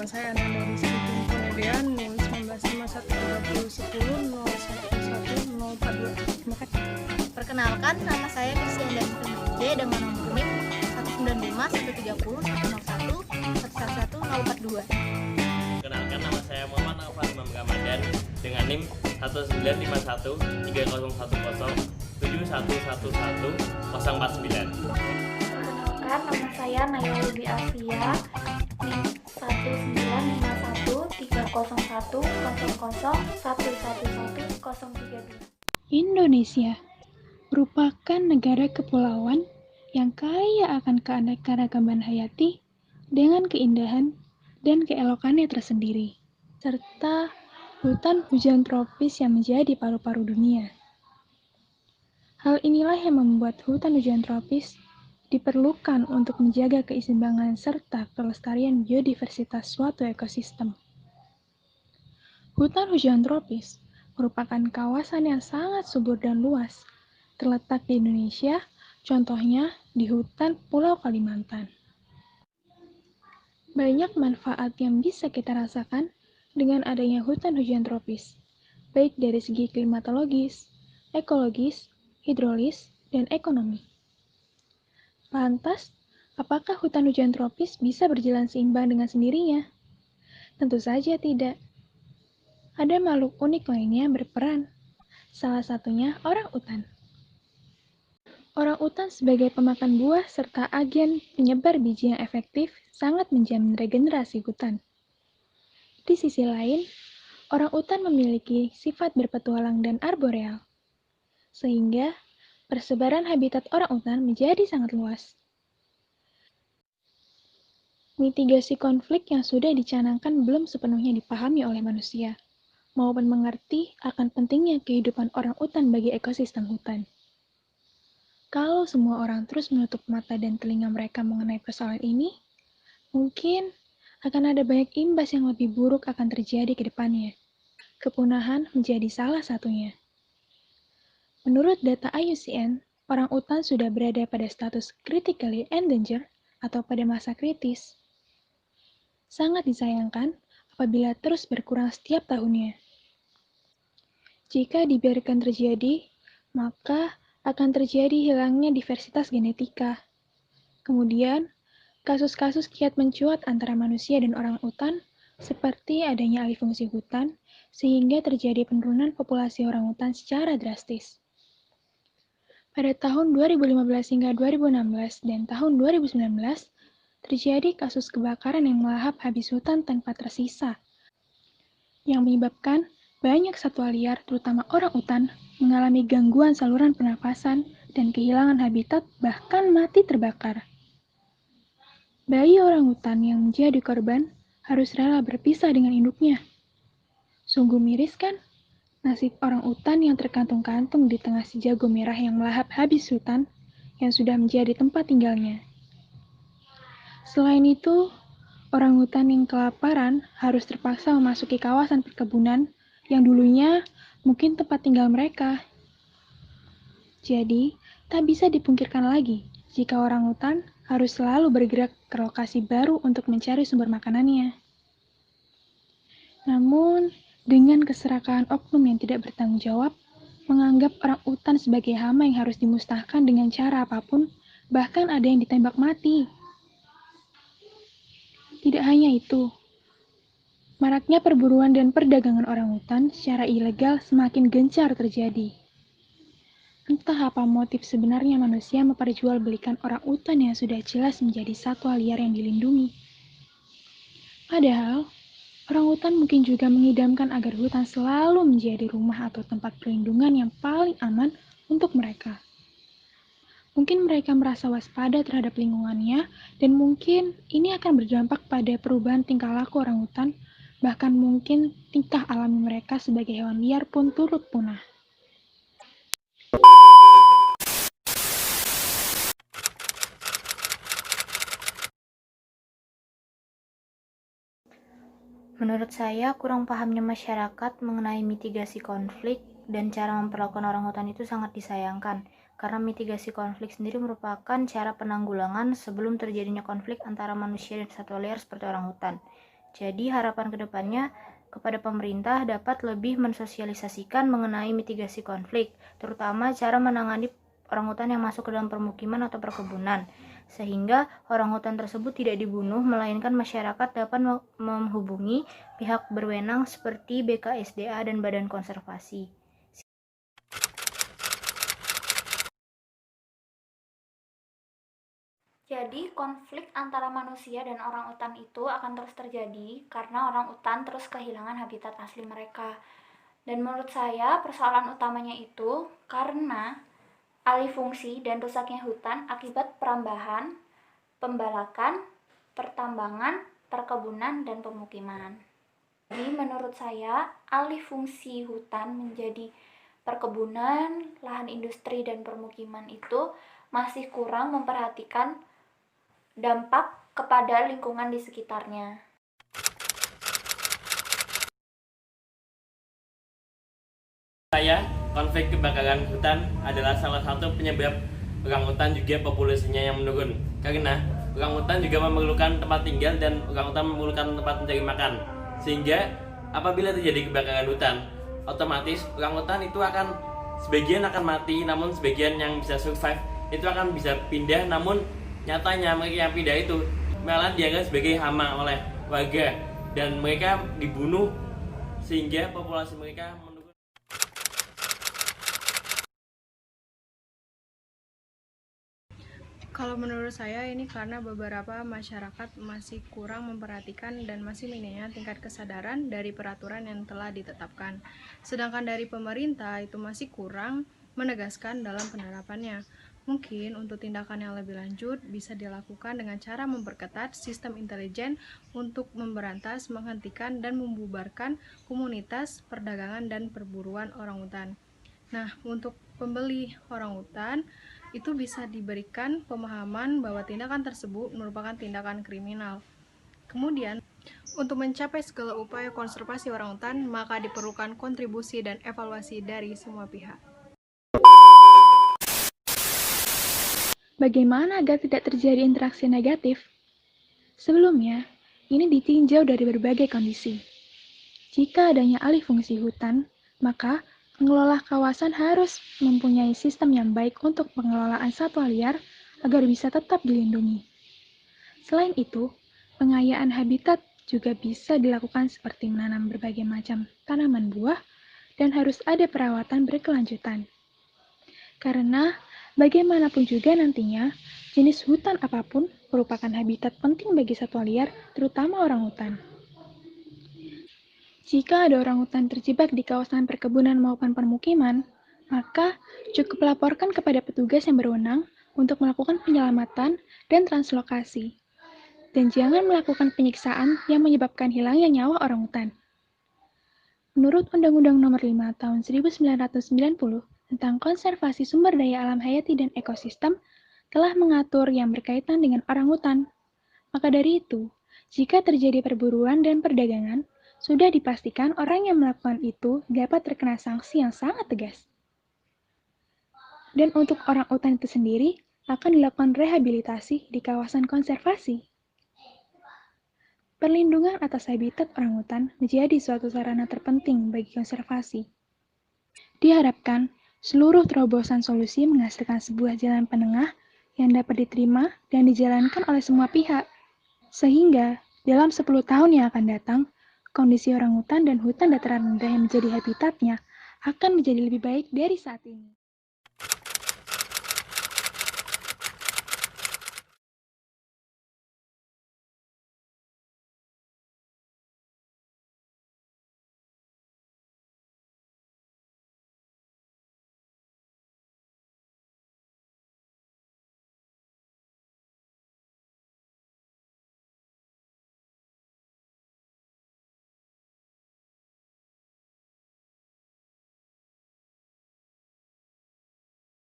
Nama saya Ananda Rizky Kurniawan, NIM 19513010111042. Terima kasih. Perkenalkan, nama saya Kristianda J dengan nomor NIM 1951911111042. Perkenalkan, nama saya Muhammad Alfan Imam Ramadan dengan NIM 195130111711149. Perkenalkan, nama saya Naya Lubi Afia, NIM 1951301111032. Indonesia merupakan negara kepulauan yang kaya akan keanekaragaman hayati dengan keindahan dan keelokannya tersendiri, serta hutan hujan tropis yang menjadi paru-paru dunia. Hal inilah yang membuat hutan hujan tropis diperlukan untuk menjaga keseimbangan serta pelestarian biodiversitas suatu ekosistem. Hutan hujan tropis merupakan kawasan yang sangat subur dan luas, terletak di Indonesia, contohnya di hutan Pulau Kalimantan. Banyak manfaat yang bisa kita rasakan dengan adanya hutan hujan tropis, baik dari segi klimatologis, ekologis, hidrolis, dan ekonomi. Lantas, apakah hutan hujan tropis bisa berjalan seimbang dengan sendirinya? Tentu saja tidak. Ada makhluk unik lainnya yang berperan, salah satunya orang-utan. Orang-utan sebagai pemakan buah serta agen penyebar biji yang efektif sangat menjamin regenerasi hutan. Di sisi lain, orang-utan memiliki sifat berpetualang dan arboreal, sehingga persebaran habitat orang-utan menjadi sangat luas. Mitigasi konflik yang sudah dicanangkan belum sepenuhnya dipahami oleh manusia, maupun mengerti akan pentingnya kehidupan orang-utan bagi ekosistem hutan. Kalau semua orang terus menutup mata dan telinga mereka mengenai persoalan ini, mungkin akan ada banyak imbas yang lebih buruk akan terjadi ke depannya. Kepunahan menjadi salah satunya. Menurut data IUCN, orang-utan sudah berada pada status critically endangered atau pada masa kritis. Sangat disayangkan apabila terus berkurang setiap tahunnya. Jika dibiarkan terjadi, maka akan terjadi hilangnya diversitas genetika. Kemudian, kasus-kasus kiat mencuat antara manusia dan orangutan, seperti adanya alih fungsi hutan, sehingga terjadi penurunan populasi orangutan secara drastis. Pada tahun 2015 hingga 2016 dan tahun 2019, terjadi kasus kebakaran yang melahap habis hutan tanpa tersisa, yang menyebabkan banyak satwa liar, terutama orangutan, mengalami gangguan saluran pernapasan dan kehilangan habitat, bahkan mati terbakar. Bayi orangutan yang menjadi korban harus rela berpisah dengan induknya. Sungguh miris kan? Nasib orangutan yang terkantung-kantung di tengah si jago merah yang melahap habis hutan yang sudah menjadi tempat tinggalnya. Selain itu, orangutan yang kelaparan harus terpaksa memasuki kawasan perkebunan yang dulunya mungkin tempat tinggal mereka. Jadi, tak bisa dipungkirkan lagi jika orangutan harus selalu bergerak ke lokasi baru untuk mencari sumber makanannya. Namun, dengan keserakahan oknum yang tidak bertanggung jawab, menganggap orangutan sebagai hama yang harus dimusnahkan dengan cara apapun, bahkan ada yang ditembak mati. Tidak hanya itu, maraknya perburuan dan perdagangan orangutan secara ilegal semakin gencar terjadi. Entah apa motif sebenarnya manusia memperjualbelikan orangutan yang sudah jelas menjadi satwa liar yang dilindungi. Padahal, orangutan mungkin juga mengidamkan agar hutan selalu menjadi rumah atau tempat perlindungan yang paling aman untuk mereka. Mungkin mereka merasa waspada terhadap lingkungannya, dan mungkin ini akan berdampak pada perubahan tingkah laku orangutan, bahkan mungkin tingkah alami mereka sebagai hewan liar pun turut punah. Menurut saya, kurang pahamnya masyarakat mengenai mitigasi konflik dan cara memperlakukan orangutan itu sangat disayangkan, karena mitigasi konflik sendiri merupakan cara penanggulangan sebelum terjadinya konflik antara manusia dan satwa liar seperti orangutan. Jadi harapan kedepannya kepada pemerintah dapat lebih mensosialisasikan mengenai mitigasi konflik, terutama cara menangani orangutan yang masuk ke dalam permukiman atau perkebunan, sehingga orangutan tersebut tidak dibunuh, melainkan masyarakat dapat menghubungi pihak berwenang seperti BKSDA dan Badan Konservasi. Jadi, konflik antara manusia dan orangutan itu akan terus terjadi karena orangutan terus kehilangan habitat asli mereka. Dan menurut saya, persoalan utamanya itu karena alih fungsi dan rusaknya hutan akibat perambahan, pembalakan, pertambangan, perkebunan, dan pemukiman. Jadi, menurut saya, alih fungsi hutan menjadi perkebunan, lahan industri, dan permukiman itu masih kurang memperhatikan dampak kepada lingkungan di sekitarnya. Saya, konflik kebakaran hutan adalah salah satu penyebab orangutan juga populasinya yang menurun. Karena orangutan juga memerlukan tempat tinggal dan orangutan memerlukan tempat mencari makan. Sehingga apabila terjadi kebakaran hutan, otomatis orangutan itu akan sebagian akan mati, namun sebagian yang bisa survive itu akan bisa pindah. Namun nyatanya mereka yang pindah itu malah dianggap sebagai hama oleh warga dan mereka dibunuh sehingga populasi mereka menurun. Kalau menurut saya ini karena beberapa masyarakat masih kurang memperhatikan dan masih minimnya tingkat kesadaran dari peraturan yang telah ditetapkan. Sedangkan dari pemerintah itu masih kurang menegaskan dalam penerapannya. Mungkin untuk tindakan yang lebih lanjut bisa dilakukan dengan cara memperketat sistem intelijen untuk memberantas, menghentikan, dan membubarkan komunitas perdagangan dan perburuan orangutan. Nah, untuk pembeli orangutan itu bisa diberikan pemahaman bahwa tindakan tersebut merupakan tindakan kriminal. Kemudian, untuk mencapai segala upaya konservasi orangutan, maka diperlukan kontribusi dan evaluasi dari semua pihak. Bagaimana agar tidak terjadi interaksi negatif? Sebelumnya, ini ditinjau dari berbagai kondisi. Jika adanya alih fungsi hutan, maka pengelola kawasan harus mempunyai sistem yang baik untuk pengelolaan satwa liar agar bisa tetap dilindungi. Selain itu, pengayaan habitat juga bisa dilakukan seperti menanam berbagai macam tanaman buah dan harus ada perawatan berkelanjutan. Karena bagaimanapun juga nantinya, jenis hutan apapun merupakan habitat penting bagi satwa liar, terutama orangutan. Jika ada orangutan terjebak di kawasan perkebunan maupun permukiman, maka cukup laporkan kepada petugas yang berwenang untuk melakukan penyelamatan dan translokasi. Dan jangan melakukan penyiksaan yang menyebabkan hilangnya nyawa orangutan. Menurut Undang-Undang Nomor 5 Tahun 1990 tentang konservasi sumber daya alam hayati dan ekosistem telah mengatur yang berkaitan dengan orangutan. Maka dari itu, jika terjadi perburuan dan perdagangan, sudah dipastikan orang yang melakukan itu dapat terkena sanksi yang sangat tegas. Dan untuk orangutan itu sendiri akan dilakukan rehabilitasi di kawasan konservasi. Perlindungan atas habitat orangutan menjadi suatu sarana terpenting bagi konservasi. Diharapkan seluruh terobosan solusi menghasilkan sebuah jalan penengah yang dapat diterima dan dijalankan oleh semua pihak, sehingga dalam 10 tahun yang akan datang, kondisi orangutan dan hutan dataran rendah yang menjadi habitatnya akan menjadi lebih baik dari saat ini.